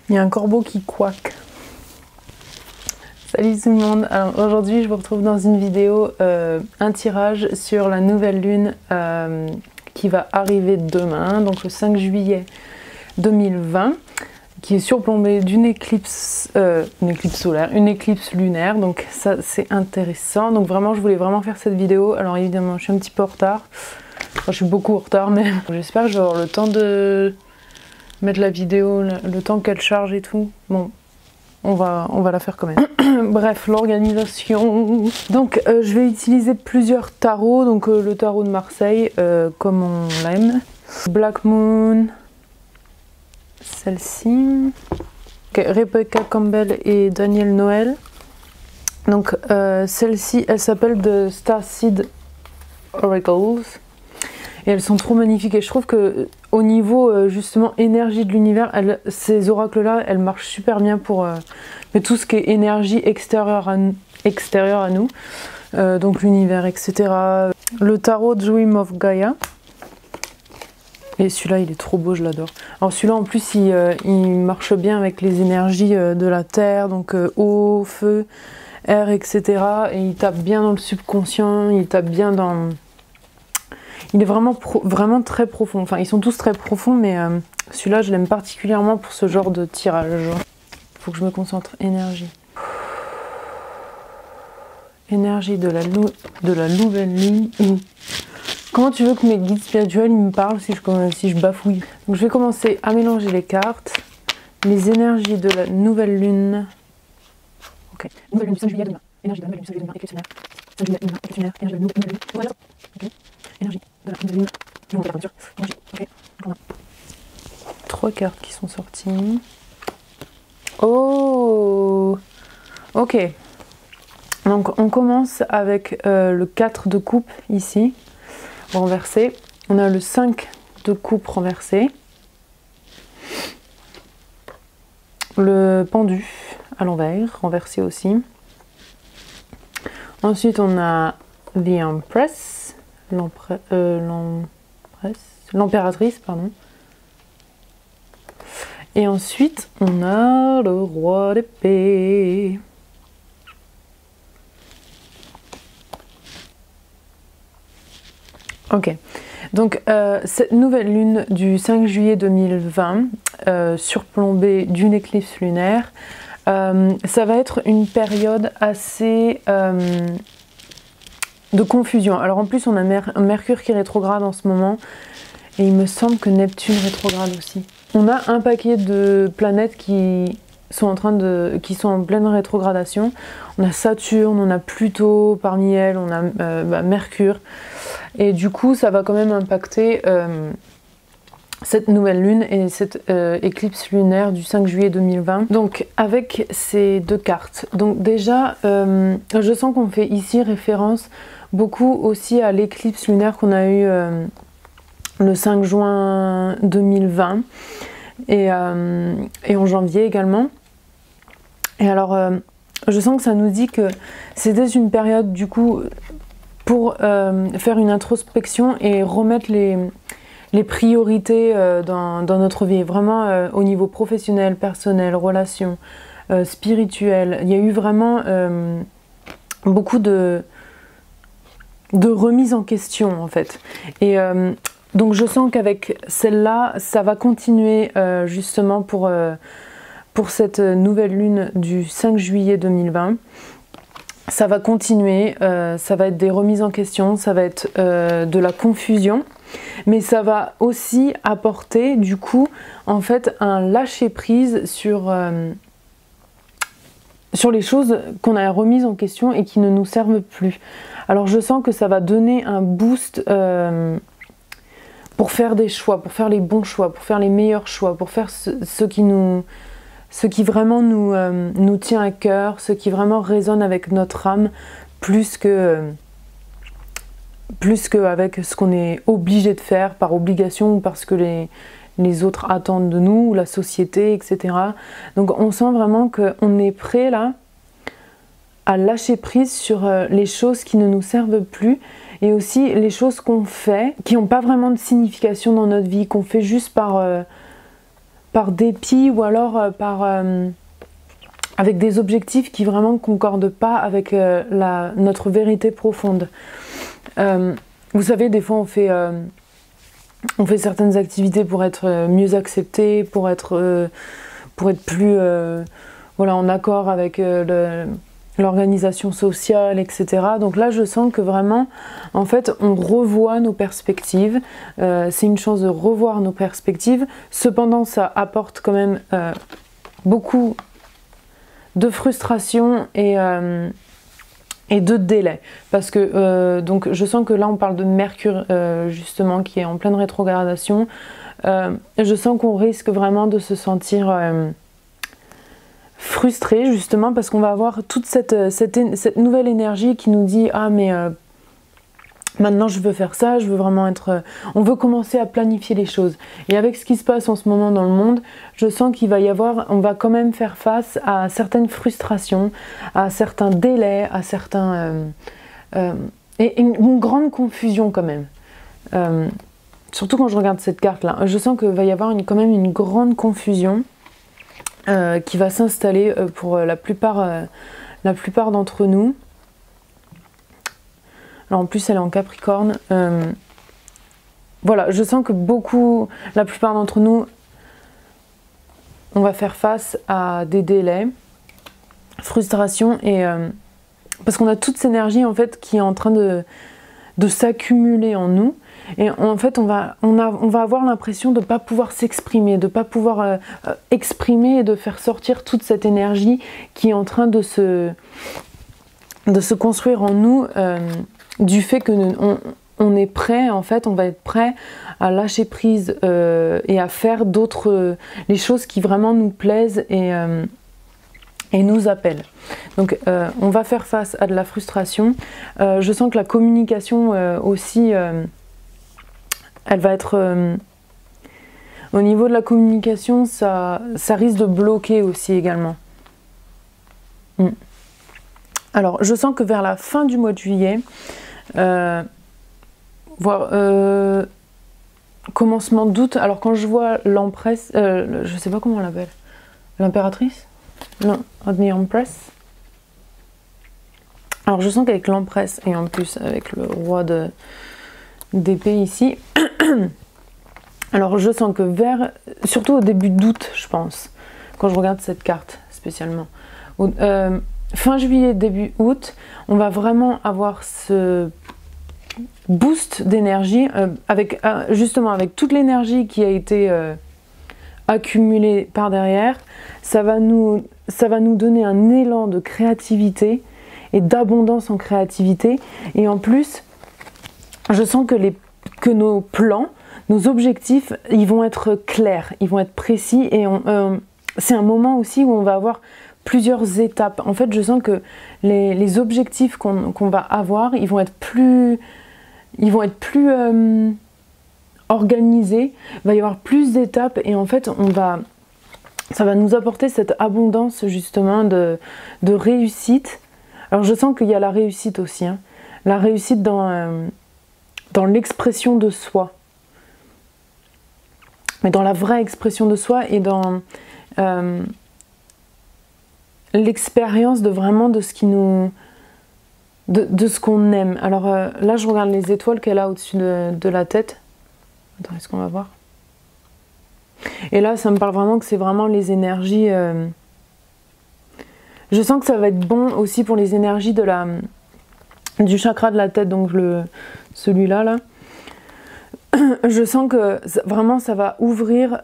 Il y a un corbeau qui couaque. Salut tout le monde, alors aujourd'hui je vous retrouve dans une vidéo, un tirage sur la nouvelle lune qui va arriver demain, donc le 5 juillet 2020, qui est surplombée d'une éclipse, une éclipse solaire, une éclipse lunaire, donc ça c'est intéressant. Donc vraiment je voulais vraiment faire cette vidéo, alors évidemment je suis un petit peu en retard, enfin, je suis beaucoup en retard mais j'espère que je vais avoir le temps de mettre la vidéo, le temps qu'elle charge et tout. Bon, on va la faire quand même. Bref, l'organisation. Donc je vais utiliser plusieurs tarots, donc le tarot de Marseille, comme on l'aime. Black Moon, celle-ci. Okay, Rebecca Campbell et Daniel Noël. Donc celle-ci, elle s'appelle The Starseed Oracles. Et elles sont trop magnifiques et je trouve que au niveau justement énergie de l'univers, ces oracles là elles marchent super bien pour tout ce qui est énergie extérieure à nous, donc l'univers, etc. Le tarot Dream of Gaia, et celui-là il est trop beau, je l'adore. Alors celui-là en plus il marche bien avec les énergies de la terre, donc eau, feu, air, etc. Et il tape bien dans le subconscient, il tape bien dans... Il est vraiment très profond, enfin ils sont tous très profonds, mais celui-là je l'aime particulièrement pour ce genre de tirage. Faut que je me concentre, énergie. Énergie de la nouvelle lune. Comment tu veux que mes guides spirituels me parlent si je bafouille? Donc je vais commencer à mélanger les cartes. Les énergies de la nouvelle lune. Ok. Nouvelle lune du 5 juillet 2020. Énergie de la nouvelle lune du 5 juillet 2020, éclipse lunaire. 5 juillet 2020, éclipse lunaire. Énergie de la nouvelle lune. Ok. Énergie de la nouvelle lune. Je vais monter la peinture. Énergie. Ok. Donc on a 3 cartes qui sont sorties. Oh! Ok. Donc on commence avec le 4 de coupe ici, renversé. On a le 5 de coupe renversé. Le pendu à l'envers, renversé aussi. Ensuite on a The Empress, l'empératrice, pardon. Et ensuite on a le roi d'épée. Ok, donc cette nouvelle lune du 5 juillet 2020, surplombée d'une éclipse lunaire, ça va être une période assez de confusion. Alors en plus on a Mercure qui rétrograde en ce moment, et il me semble que Neptune rétrograde aussi. On a un paquet de planètes qui sont en pleine rétrogradation. On a Saturne, on a Pluton parmi elles, on a Mercure. Et du coup, ça va quand même impacter cette nouvelle lune et cette éclipse lunaire du 5 juillet 2020. Donc, avec ces deux cartes. Donc déjà, je sens qu'on fait ici référence beaucoup aussi à l'éclipse lunaire qu'on a eue le 5 juin 2020 et en janvier également. Et alors, je sens que ça nous dit que c'était une période du coup pour faire une introspection et remettre les priorités dans notre vie, vraiment au niveau professionnel, personnel, relations, spirituel. Il y a eu vraiment beaucoup de remise en question en fait. Et donc je sens qu'avec celle-là, ça va continuer justement pour cette nouvelle lune du 5 juillet 2020. Ça va continuer, ça va être des remises en question, ça va être de la confusion, mais ça va aussi apporter du coup en fait un lâcher prise sur les choses qu'on a remises en question et qui ne nous servent plus. Alors je sens que ça va donner un boost pour faire des choix, pour faire les bons choix, pour faire les meilleurs choix, pour faire ce qui vraiment nous tient à cœur, ce qui vraiment résonne avec notre âme, plus que avec ce qu'on est obligé de faire par obligation ou parce que les autres attendent de nous, ou la société, etc. Donc on sent vraiment qu'on est prêt là à lâcher prise sur les choses qui ne nous servent plus, et aussi les choses qu'on fait qui n'ont pas vraiment de signification dans notre vie, qu'on fait juste par par dépit ou alors avec des objectifs qui vraiment ne concordent pas avec notre vérité profonde. Vous savez, des fois on fait certaines activités pour être mieux accepté, pour être plus voilà, en accord avec l'organisation sociale, etc. Donc là, je sens que vraiment, en fait, on revoit nos perspectives. C'est une chance de revoir nos perspectives. Cependant, ça apporte quand même beaucoup de frustration et de délai. Parce que, donc, je sens que là, on parle de Mercure, justement, qui est en pleine rétrogradation. Je sens qu'on risque vraiment de se sentir frustré, justement, parce qu'on va avoir toute cette nouvelle énergie qui nous dit « Ah, mais maintenant je veux faire ça, je veux vraiment être... » On veut commencer à planifier les choses. Et avec ce qui se passe en ce moment dans le monde, je sens qu'il va y avoir... On va quand même faire face à certaines frustrations, à certains délais, à certains... et une grande confusion quand même. Surtout quand je regarde cette carte-là. Je sens qu'il va y avoir quand même une grande confusion qui va s'installer pour la plupart d'entre nous. Alors en plus elle est en Capricorne. Voilà, je sens que la plupart d'entre nous, on va faire face à des délais, frustration, et parce qu'on a toute cette énergie en fait qui est en train de s'accumuler en nous. Et en fait, on va avoir l'impression de ne pas pouvoir s'exprimer, de ne pas pouvoir exprimer et de faire sortir toute cette énergie qui est en train de se construire en nous, du fait que on est prêt, en fait, on va être prêt à lâcher prise et à faire les choses qui vraiment nous plaisent et nous appellent. Donc on va faire face à de la frustration. Je sens que la communication aussi... elle va être... au niveau de la communication, ça risque de bloquer aussi également. Alors, je sens que vers la fin du mois de juillet, voire commencement d'août, alors quand je vois l'empresse, je sais pas comment on l'appelle, l'impératrice? Non, the Empress. Alors je sens qu'avec l'empresse et en plus avec le roi d'épée ici, alors je sens que surtout au début d'août, je pense, quand je regarde cette carte spécialement, fin juillet, début août, on va vraiment avoir ce boost d'énergie, justement avec toute l'énergie qui a été accumulée par derrière. Ça va nous donner un élan de créativité et d'abondance en créativité, et en plus je sens que nos plans, nos objectifs, ils vont être clairs, ils vont être précis, et c'est un moment aussi où on va avoir plusieurs étapes. En fait, je sens que les objectifs qu'on va avoir, ils vont être plus organisés, il va y avoir plus d'étapes, et en fait, ça va nous apporter cette abondance justement de réussite. Alors je sens qu'il y a la réussite aussi, hein. La réussite dans l'expression de soi, mais dans la vraie expression de soi, et dans l'expérience de ce ce qu'on aime. Alors là je regarde les étoiles qu'elle a au-dessus de la tête. Attends, est-ce qu'on va voir? Et là ça me parle vraiment que c'est vraiment les énergies... Je sens que ça va être bon aussi pour les énergies du chakra de la tête, donc celui-là, là. Je sens que vraiment ça va ouvrir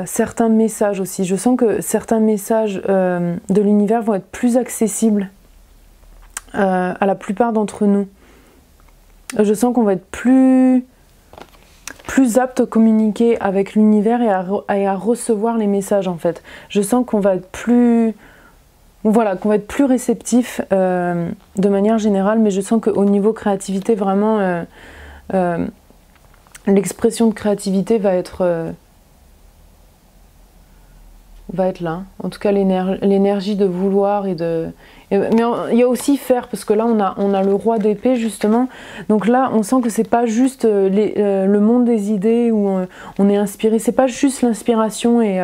certains messages aussi. Je sens que certains messages de l'univers vont être plus accessibles à la plupart d'entre nous. Je sens qu'on va être plus apte à communiquer avec l'univers et à recevoir les messages, en fait. Je sens qu'on va être plus... Voilà, qu'on va être plus réceptif de manière générale, mais je sens qu'au niveau créativité, vraiment, l'expression de créativité va être va être là. En tout cas, l'énergie de vouloir et de... Mais il y a aussi faire, parce que là, on a le roi d'épée, justement. Donc là, on sent que c'est pas juste le monde des idées où on est inspiré. C'est pas juste l'inspiration et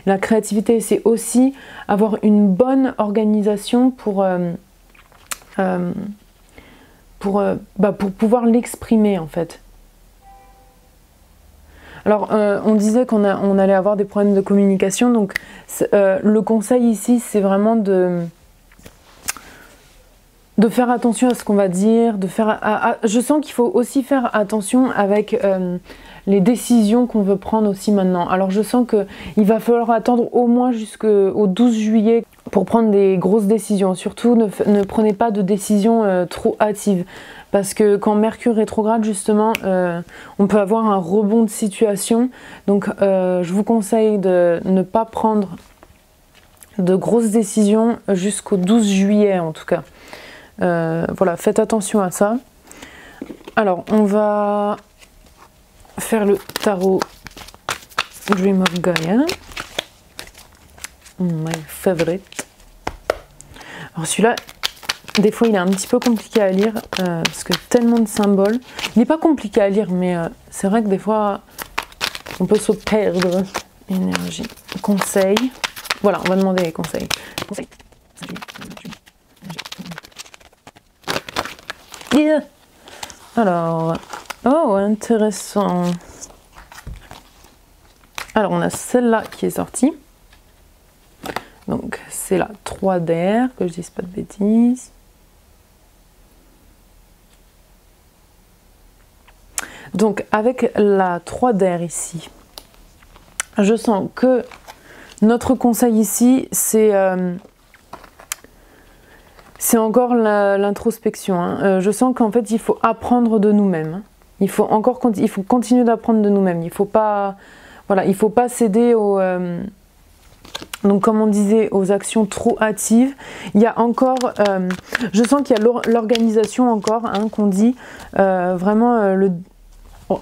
la créativité. C'est aussi avoir une bonne organisation pour pouvoir l'exprimer, en fait. Alors, on disait qu'on allait avoir des problèmes de communication, donc le conseil ici, c'est vraiment de faire attention à ce qu'on va dire, je sens qu'il faut aussi faire attention avec les décisions qu'on veut prendre aussi maintenant. Alors, je sens qu'il va falloir attendre au moins jusqu'au 12 juillet pour prendre des grosses décisions. Surtout, ne prenez pas de décisions trop hâtives. Parce que quand Mercure rétrograde, justement, on peut avoir un rebond de situation. Donc, je vous conseille de ne pas prendre de grosses décisions jusqu'au 12 juillet, en tout cas. Voilà, faites attention à ça. Alors, on va faire le tarot Dream of Gaia. My favorite. Alors, celui-là... Des fois, il est un petit peu compliqué à lire parce que tellement de symboles. Il n'est pas compliqué à lire, mais c'est vrai que des fois, on peut se perdre. Énergie. Conseil. Voilà, on va demander les conseils. Conseil. Yeah. Alors, oh, intéressant. Alors, on a celle-là qui est sortie. Donc, c'est la 3 d'air, que je dise pas de bêtises. Donc avec la 3 d'air ici, je sens que notre conseil ici, c'est encore l'introspection. Hein. Je sens qu'en fait, il faut apprendre de nous-mêmes. Il faut continuer d'apprendre de nous-mêmes. Il faut pas céder aux... donc comme on disait, aux actions trop hâtives. Il y a encore, je sens qu'il y a l'organisation encore, hein, qu'on dit, vraiment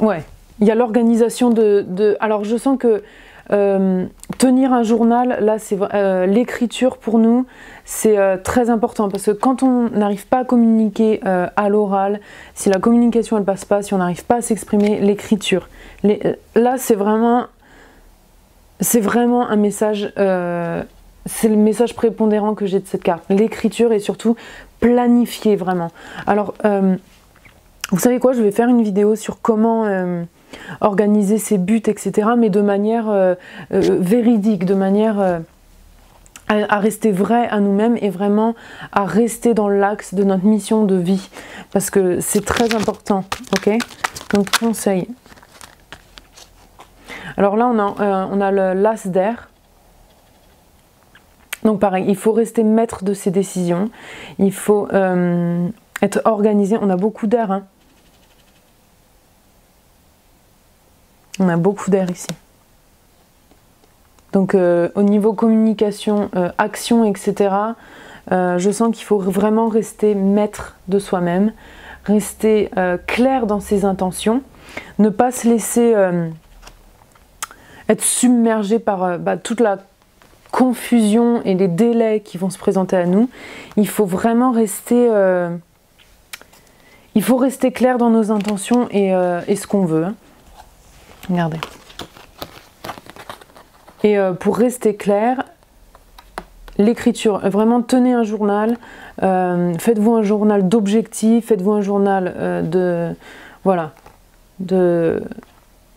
ouais, il y a l'organisation alors je sens que tenir un journal, là c'est l'écriture pour nous, c'est très important parce que quand on n'arrive pas à communiquer à l'oral, si la communication elle passe pas, si on n'arrive pas à s'exprimer, l'écriture, là c'est vraiment un message, c'est le message prépondérant que j'ai de cette carte, l'écriture et surtout planifier vraiment. Alors vous savez quoi, je vais faire une vidéo sur comment organiser ses buts, etc. Mais de manière véridique, de manière à rester vrai à nous-mêmes et vraiment à rester dans l'axe de notre mission de vie. Parce que c'est très important, ok? Donc conseil. Alors là, on a le l'as d'air. Donc pareil, il faut rester maître de ses décisions. Il faut être organisé. On a beaucoup d'air, hein. On a beaucoup d'air ici. Donc au niveau communication, action, etc., je sens qu'il faut vraiment rester maître de soi-même, rester clair dans ses intentions, ne pas se laisser être submergé par toute la confusion et les délais qui vont se présenter à nous. Il faut vraiment rester... il faut rester clair dans nos intentions et ce qu'on veut. Hein. Regardez. Et pour rester clair, l'écriture, vraiment tenez un journal, faites-vous un journal d'objectifs, faites-vous un journal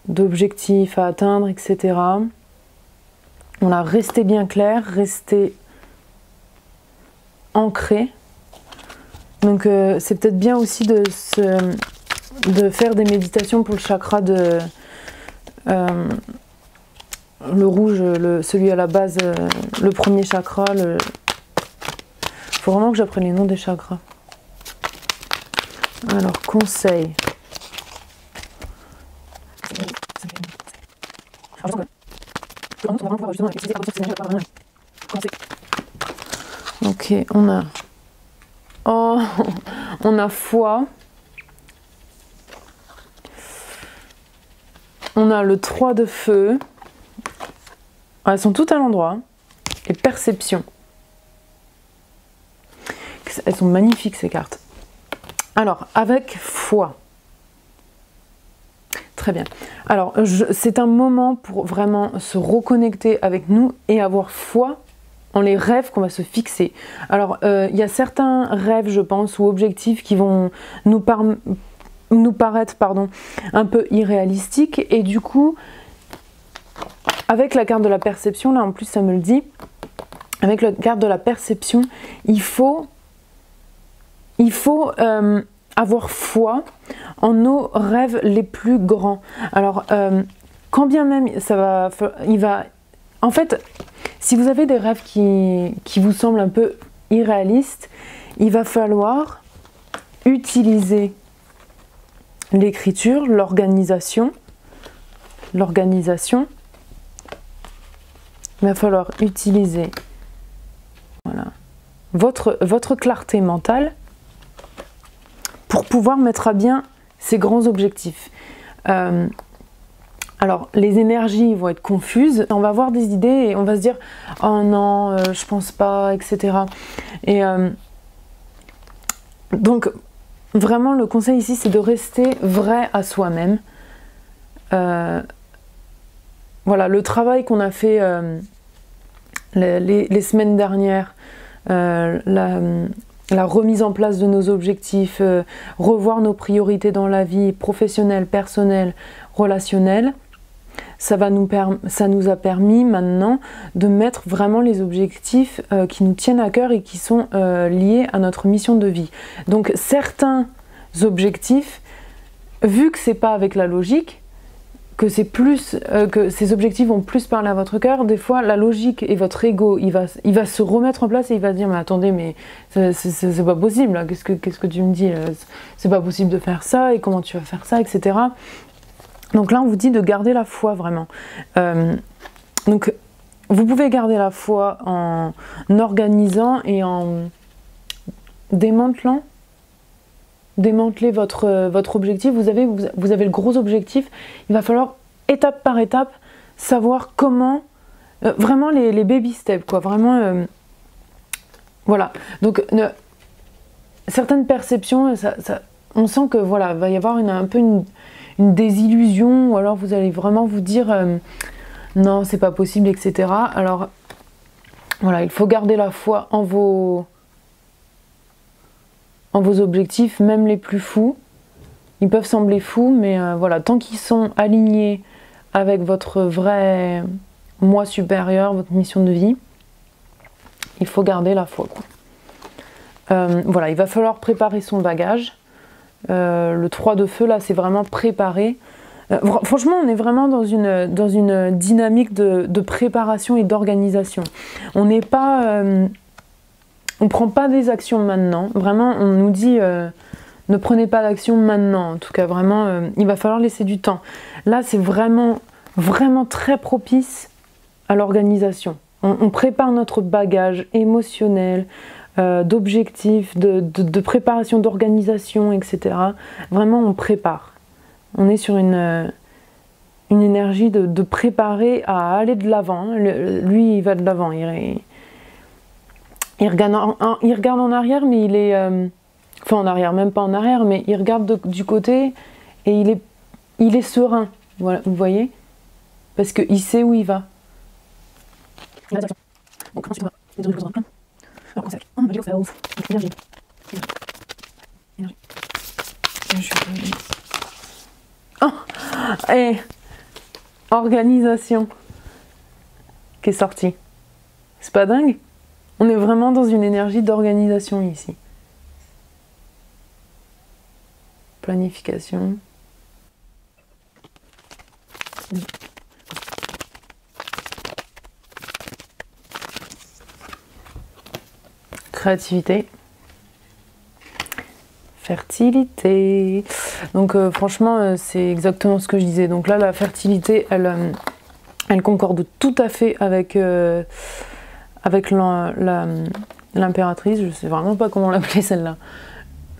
d'objectifs à atteindre, etc. Voilà, restez bien clair, restez ancré. Donc c'est peut-être bien aussi de faire des méditations pour le chakra de... le rouge, celui à la base, le premier chakra. Faut vraiment que j'apprenne les noms des chakras. Alors, conseil. Ok, on a... Oh, on a foi. On a le 3 de feu. Elles sont toutes à l'endroit. Les perceptions. Elles sont magnifiques ces cartes. Alors, avec foi. Très bien. Alors, c'est un moment pour vraiment se reconnecter avec nous et avoir foi en les rêves qu'on va se fixer. Alors, il y a certains rêves, je pense, ou objectifs qui vont nous paraître un peu irréalistiques. Et du coup, avec la carte de la perception, là en plus ça me le dit, avec la carte de la perception, il faut avoir foi en nos rêves les plus grands. Alors, quand bien même en fait, si vous avez des rêves qui vous semblent un peu irréalistes, il va falloir utiliser l'écriture, l'organisation. Il va falloir utiliser votre clarté mentale pour pouvoir mettre à bien ces grands objectifs. Alors, les énergies vont être confuses, on va avoir des idées et on va se dire « Oh non, je pense pas, etc. » Et donc, vraiment, le conseil ici, c'est de rester vrai à soi-même. Voilà, le travail qu'on a fait les semaines dernières, la remise en place de nos objectifs, revoir nos priorités dans la vie professionnelle, personnelle, relationnelle, ça nous a permis maintenant de mettre vraiment les objectifs qui nous tiennent à cœur et qui sont liés à notre mission de vie. Donc certains objectifs, vu que c'est pas avec la logique, que c'est plus que ces objectifs vont plus parler à votre cœur, des fois la logique et votre ego il va se remettre en place et il va se dire mais attendez, mais c'est pas possible là, qu'est-ce que tu me dis, c'est pas possible de faire ça et comment tu vas faire ça, etc. Donc là on vous dit de garder la foi vraiment. Donc vous pouvez garder la foi en organisant et en démanteler votre objectif. Vous avez le gros objectif, il va falloir étape par étape savoir comment, vraiment les baby steps quoi, vraiment voilà. Donc certaines perceptions, on sent que voilà, va y avoir un peu une désillusion, ou alors vous allez vraiment vous dire non c'est pas possible, etc. Alors voilà, il faut garder la foi en vos objectifs, même les plus fous. Ils peuvent sembler fous, mais voilà, tant qu'ils sont alignés avec votre vrai moi supérieur, votre mission de vie, il faut garder la foi, quoi. Voilà, il va falloir préparer son bagage. Le 3 de feu, là, c'est vraiment préparer. Franchement, on est vraiment dans une dynamique de préparation et d'organisation. On n'est pas... on ne prend pas des actions maintenant. Vraiment, on nous dit ne prenez pas d'action maintenant. En tout cas, vraiment, il va falloir laisser du temps. Là, c'est vraiment, vraiment très propice à l'organisation. On prépare notre bagage émotionnel, d'objectifs, de préparation, d'organisation, etc. Vraiment, on prépare. On est sur une énergie de préparer à aller de l'avant. Lui, il va de l'avant. Il regarde en arrière, mais il est... enfin, en arrière, même pas en arrière, mais il regarde du côté et il est serein. Voilà, vous voyez? Parce qu'il sait où il va. Bon, comment tu vas? Alors, c'est on va dire faire ouf. Énergie. Oh! Et organisation qui est sortie. C'est pas dingue? On est vraiment dans une énergie d'organisation ici. Planification. Créativité. Fertilité. Donc franchement, c'est exactement ce que je disais. Donc là, la fertilité, elle concorde tout à fait avec l'impératrice. Je sais vraiment pas comment l'appeler celle-là.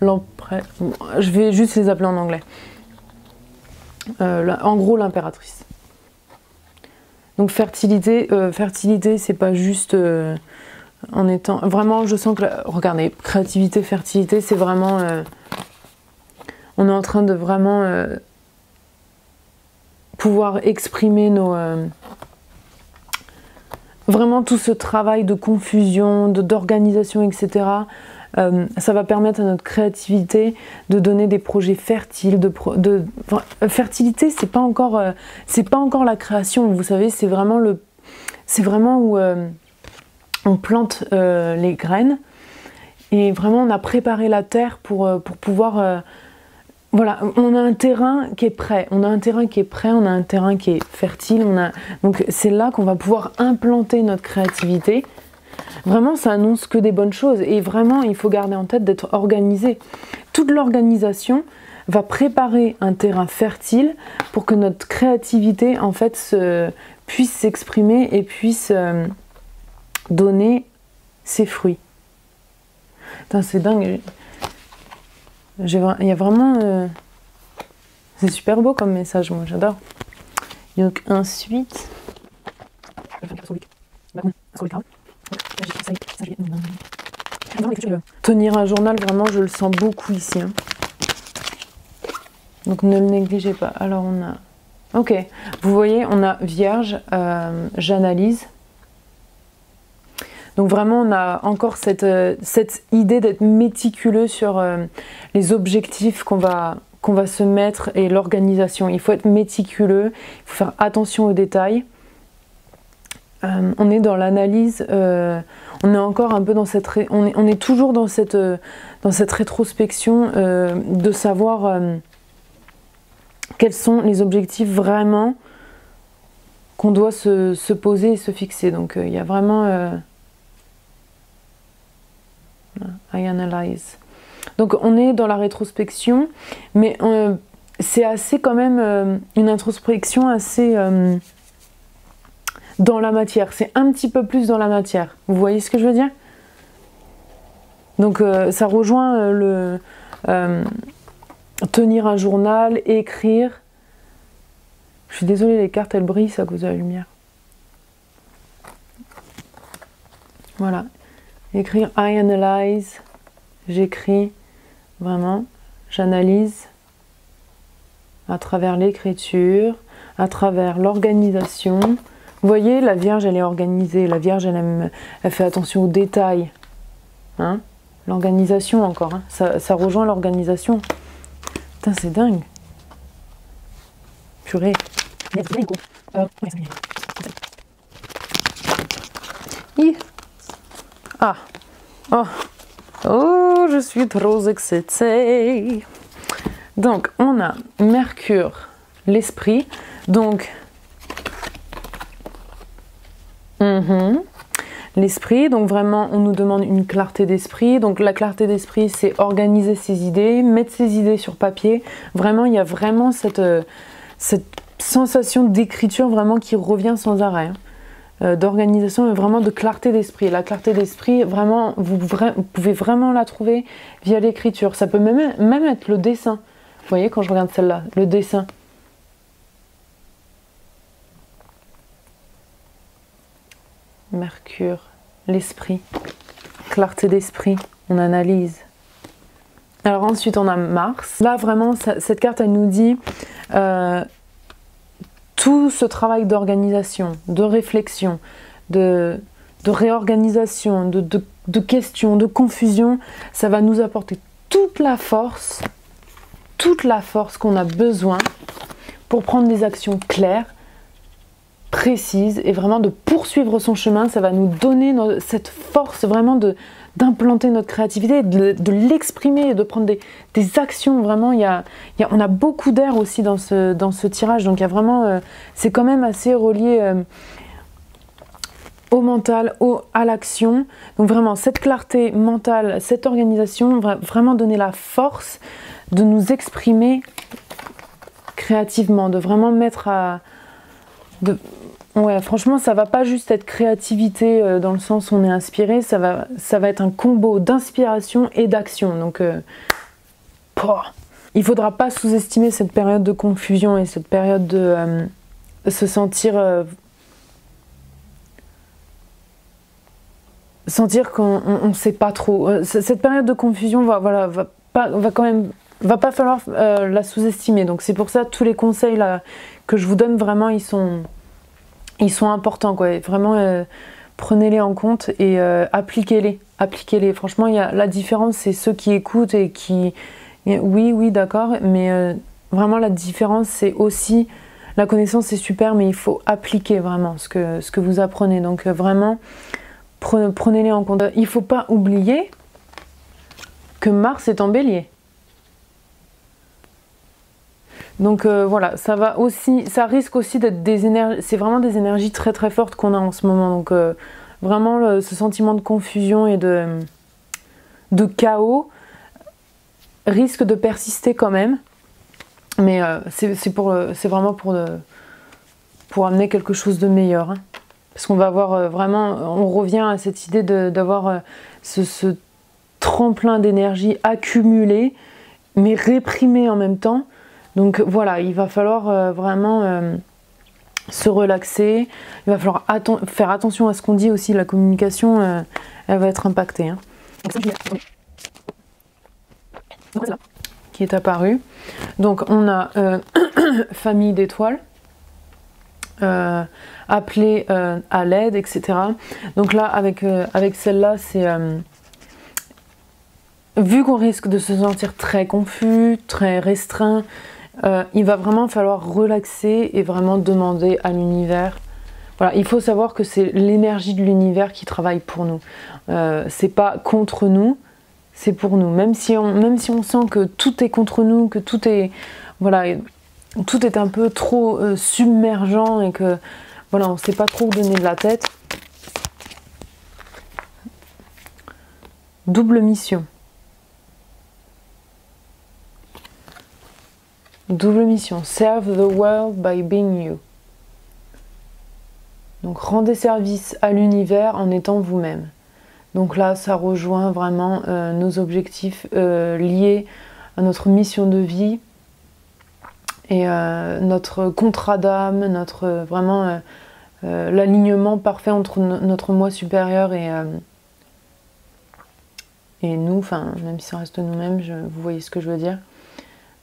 Je vais juste les appeler en anglais. En gros, l'impératrice. Donc fertilité, fertilité c'est pas juste en étant... Vraiment je sens que, regardez, créativité, fertilité, c'est vraiment... on est en train de vraiment pouvoir exprimer nos... vraiment tout ce travail de confusion, d'organisation, etc. Ça va permettre à notre créativité de donner des projets fertiles. Fertilité, c'est pas encore la création, vous savez, c'est vraiment où on plante les graines et vraiment on a préparé la terre pour pouvoir... voilà, on a un terrain qui est prêt, on a un terrain qui est fertile, donc c'est là qu'on va pouvoir implanter notre créativité. Vraiment, ça annonce que des bonnes choses et vraiment, il faut garder en tête d'être organisé. Toute l'organisation va préparer un terrain fertile pour que notre créativité, en fait, puisse s'exprimer et puisse donner ses fruits. Putain, c'est dingue. Il y a vraiment... c'est super beau comme message, moi j'adore. Donc ensuite... Tenir un journal, vraiment je le sens beaucoup ici. Hein. Donc ne le négligez pas. Alors on a... Ok, vous voyez, on a Vierge, j'analyse. Donc vraiment, on a encore cette idée d'être méticuleux sur les objectifs qu'on va se mettre et l'organisation. Il faut être méticuleux, il faut faire attention aux détails. On est dans l'analyse, on est encore un peu dans cette... On est toujours dans cette rétrospection de savoir quels sont les objectifs vraiment qu'on doit se poser et se fixer. Donc il y a vraiment... I analyze. Donc on est dans la rétrospection, mais c'est assez quand même une introspection assez dans la matière. C'est un petit peu plus dans la matière. Vous voyez ce que je veux dire? Donc ça rejoint le tenir un journal, écrire. Je suis désolée, les cartes elles brillent à cause de la lumière. Voilà. Écrire I analyze, j'écris vraiment, j'analyse à travers l'écriture, à travers l'organisation. Vous voyez, la Vierge elle est organisée, la Vierge elle fait attention aux détails. Hein, l'organisation encore, hein. Ça rejoint l'organisation. Putain, c'est dingue. Purée. Ah, oh, je suis trop excitée. Donc, on a Mercure, l'esprit. Donc, l'esprit. Donc, vraiment, on nous demande une clarté d'esprit. Donc, la clarté d'esprit, c'est organiser ses idées, mettre ses idées sur papier. Vraiment, il y a vraiment cette sensation d'écriture vraiment qui revient sans arrêt. D'organisation, mais vraiment de clarté d'esprit. La clarté d'esprit, vraiment, vous pouvez vraiment la trouver via l'écriture. Ça peut même être le dessin. Vous voyez, quand je regarde celle-là, le dessin. Mercure, l'esprit, clarté d'esprit, on analyse. Alors ensuite, on a Mars. Là, vraiment, cette carte, elle nous dit... tout ce travail d'organisation, de réflexion, de réorganisation, de questions, de confusion, ça va nous apporter toute la force qu'on a besoin pour prendre des actions claires, précises et vraiment de poursuivre son chemin. Ça va nous donner cette force vraiment d'implanter notre créativité, de l'exprimer, de prendre des actions. Vraiment, on a beaucoup d'air aussi dans ce tirage, donc il y a vraiment, c'est quand même assez relié au mental, à l'action. Donc vraiment, cette clarté mentale, cette organisation va vraiment donner la force de nous exprimer créativement, de vraiment mettre ouais, franchement, ça va pas juste être créativité dans le sens où on est inspiré, ça va être un combo d'inspiration et d'action. Donc, il faudra pas sous-estimer cette période de confusion et cette période de se sentir sentir qu'on ne sait pas trop. Cette période de confusion va pas falloir la sous-estimer. Donc c'est pour ça tous les conseils là que je vous donne vraiment ils sont importants quoi. Et vraiment prenez-les en compte et appliquez-les. Franchement la différence c'est ceux qui écoutent et qui oui d'accord, mais vraiment la différence c'est aussi la connaissance c'est super, mais il faut appliquer vraiment ce que vous apprenez. Donc vraiment prenez-les en compte. Il ne faut pas oublier que Mars est en Bélier. Donc voilà, ça risque aussi d'être des énergies, c'est vraiment des énergies très très fortes qu'on a en ce moment. Donc vraiment ce sentiment de confusion et de chaos risque de persister quand même. Mais c'est vraiment pour amener quelque chose de meilleur. Hein. Parce qu'on va avoir vraiment, on revient à cette idée d'avoir ce tremplin d'énergie accumulé, mais réprimé en même temps. Donc voilà, il va falloir vraiment se relaxer. Il va falloir faire attention à ce qu'on dit aussi. La communication, elle va être impactée. Hein. Qui est apparu. Donc on a famille d'étoiles. Appeler à l'aide, etc. Donc là, avec celle-là, c'est vu qu'on risque de se sentir très confus, très restreint, il va vraiment falloir relaxer et vraiment demander à l'univers. Voilà, il faut savoir que c'est l'énergie de l'univers qui travaille pour nous. C'est pas contre nous, c'est pour nous. Même si on sent que tout est contre nous, que tout est tout est un peu trop submergent et que voilà, on ne sait pas trop où donner de la tête. Double mission. Double mission. Serve the world by being you. Donc rendez service à l'univers en étant vous-même. Donc là, ça rejoint vraiment nos objectifs liés à notre mission de vie. Et notre contrat d'âme, vraiment l'alignement parfait entre notre moi supérieur et nous, enfin même si ça reste nous-mêmes, vous voyez ce que je veux dire.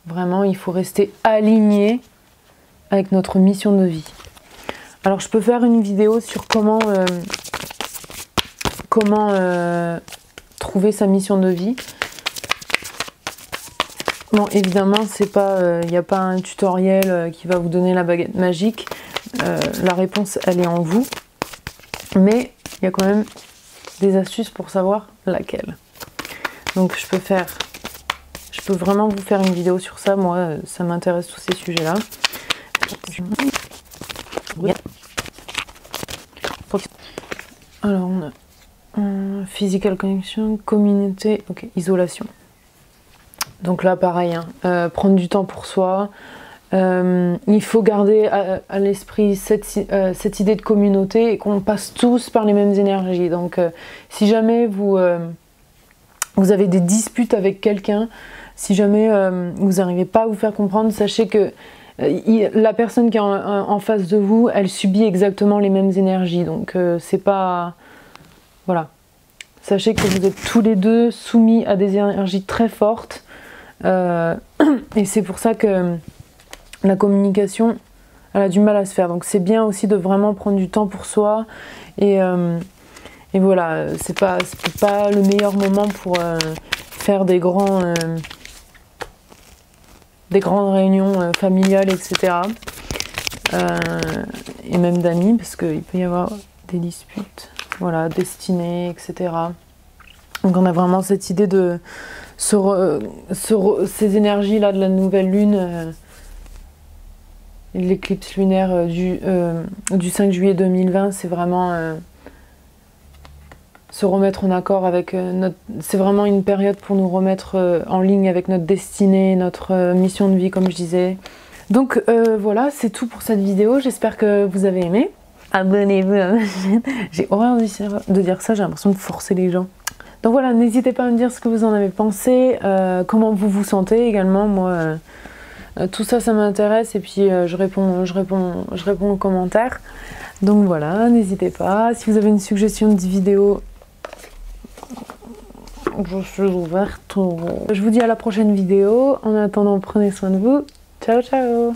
Vraiment, il faut rester aligné avec notre mission de vie. Alors je peux faire une vidéo sur comment trouver sa mission de vie. Bon, évidemment, c'est pas, il n'y a pas un tutoriel qui va vous donner la baguette magique. La réponse, elle est en vous. Mais il y a quand même des astuces pour savoir laquelle. Donc, je peux vraiment vous faire une vidéo sur ça. Moi, ça m'intéresse tous ces sujets-là. Alors, on a physical connection, communauté, ok, isolation. Donc là, pareil, hein, prendre du temps pour soi. Il faut garder à l'esprit cette idée de communauté et qu'on passe tous par les mêmes énergies. Donc, si jamais vous avez des disputes avec quelqu'un, si jamais vous n'arrivez pas à vous faire comprendre, sachez que la personne qui est en face de vous, elle subit exactement les mêmes énergies. Donc, c'est pas... Voilà. Sachez que vous êtes tous les deux soumis à des énergies très fortes. Et c'est pour ça que la communication elle a du mal à se faire, donc c'est bien aussi de vraiment prendre du temps pour soi et voilà, c'est pas le meilleur moment pour faire des grandes réunions familiales, etc. Et même d'amis, parce qu'il peut y avoir des disputes, voilà, destinées, etc. Donc on a vraiment cette idée de ces énergies là de la nouvelle lune, l'éclipse lunaire du 5 juillet 2020, c'est vraiment se remettre en accord avec c'est vraiment une période pour nous remettre en ligne avec notre destinée, notre mission de vie, comme je disais. Donc voilà, c'est tout pour cette vidéo, j'espère que vous avez aimé. Abonnez-vous à ma chaîne. J'ai horreur de dire ça, j'ai l'impression de forcer les gens. Donc voilà, n'hésitez pas à me dire ce que vous en avez pensé, comment vous vous sentez également. Moi, tout ça, ça m'intéresse et puis je réponds aux commentaires. Donc voilà, n'hésitez pas. Si vous avez une suggestion de vidéo, Je suis ouverte. Je vous dis à la prochaine vidéo. En attendant, prenez soin de vous. Ciao, ciao.